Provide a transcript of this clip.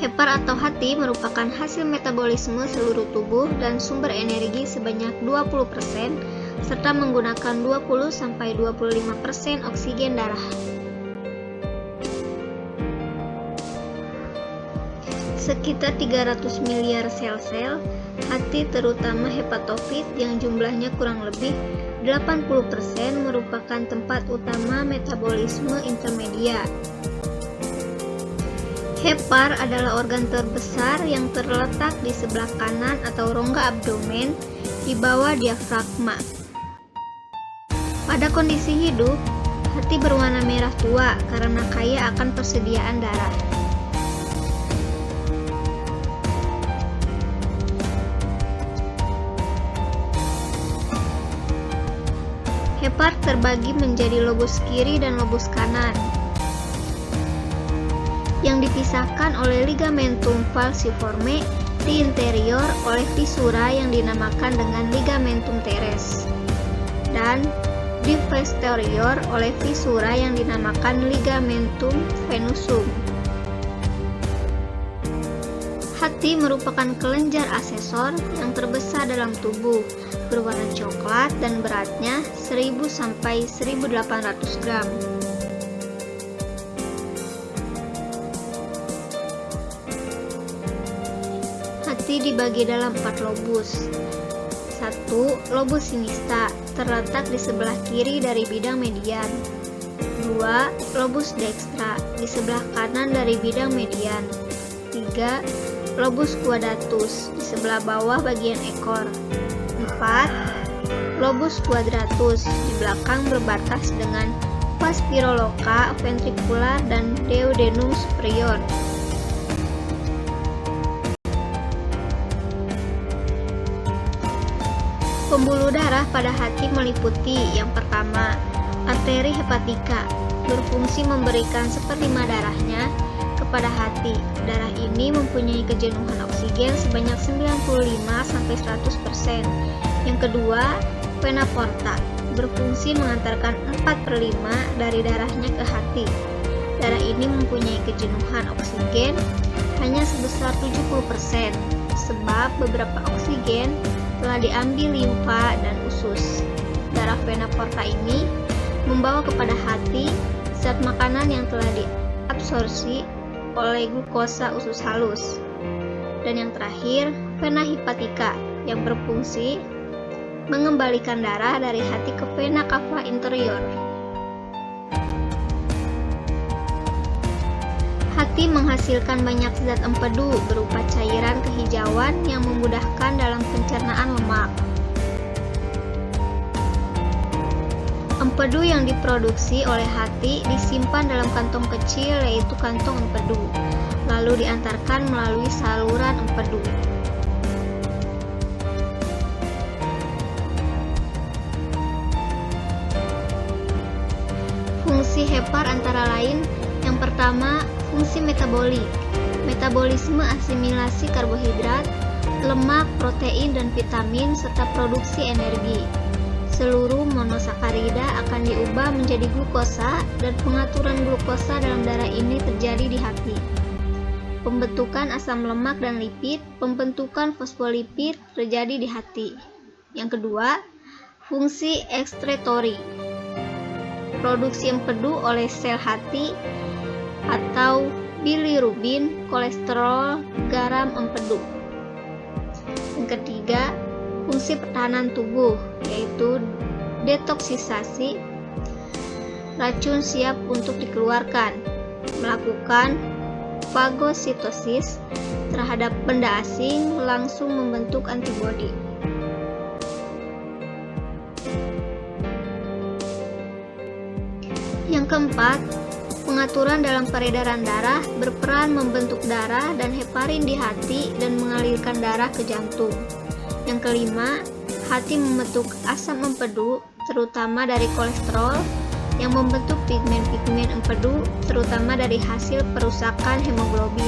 Hepar atau hati merupakan hasil metabolisme seluruh tubuh dan sumber energi sebanyak 20%, serta menggunakan 20-25% oksigen darah. Sekitar 300 miliar sel-sel hati, terutama hepatofit yang jumlahnya kurang lebih 80%, merupakan tempat utama metabolisme intermediat. Hepar adalah organ terbesar yang terletak di sebelah kanan atau rongga abdomen di bawah diafragma. Pada kondisi hidup, hati berwarna merah tua karena kaya akan persediaan darah. Hepar terbagi menjadi lobus kiri dan lobus kanan, yang dipisahkan oleh ligamentum falciforme di interior oleh fisura yang dinamakan dengan ligamentum teres, dan di posterior oleh fisura yang dinamakan ligamentum venusum. Hati merupakan kelenjar asesor yang terbesar dalam tubuh, berwarna coklat dan beratnya 1000-1800 gram. Hati dibagi dalam 4 lobus. 1. Lobus sinista, terletak di sebelah kiri dari bidang median. 2. Lobus dextra, di sebelah kanan dari bidang median. 3. Lobus quadratus, di sebelah bawah bagian ekor. 4. Lobus quadratus, di belakang berbatas dengan vas spiroloca ventricular dan duodenum superior. Pembuluh darah pada hati meliputi yang pertama, arteri hepatika, berfungsi memberikan seperlima darahnya kepada hati. Darah ini mempunyai kejenuhan oksigen sebanyak 95-100%. Yang kedua, vena porta, berfungsi mengantarkan 4/5 dari darahnya ke hati. Darah ini mempunyai kejenuhan oksigen hanya sebesar 70%, sebab beberapa oksigen telah diambil limfa dan usus. Darah vena porta ini membawa kepada hati zat makanan yang telah diabsorpsi oleh glukosa usus halus. Dan yang terakhir, vena hepatika yang berfungsi mengembalikan darah dari hati ke vena cava interior. Hati menghasilkan banyak zat empedu berupa cairan kehijauan yang memudahkan dalam pencernaan lemak. Empedu yang diproduksi oleh hati disimpan dalam kantong kecil, yaitu kantong empedu, lalu diantarkan melalui saluran empedu. Fungsi hepar antara lain: yang pertama, fungsi metabolik, metabolisme asimilasi karbohidrat, lemak, protein, dan vitamin, serta produksi energi. Seluruh monosakarida akan diubah menjadi glukosa, dan pengaturan glukosa dalam darah ini terjadi di hati. Pembentukan asam lemak dan lipid, pembentukan fosfolipid terjadi di hati. Yang kedua, fungsi ekskretori, produksi empedu oleh sel hati atau bilirubin, kolesterol, garam empedu. Yang ketiga, fungsi pertahanan tubuh, yaitu detoksisasi, racun siap untuk dikeluarkan, melakukan fagositosis terhadap benda asing, langsung membentuk antibodi. Yang keempat, pengaturan dalam peredaran darah, berperan membentuk darah dan heparin di hati dan mengalirkan darah ke jantung. Yang kelima, hati membentuk asam empedu, terutama dari kolesterol, yang membentuk pigmen-pigmen empedu, terutama dari hasil perusakan hemoglobin.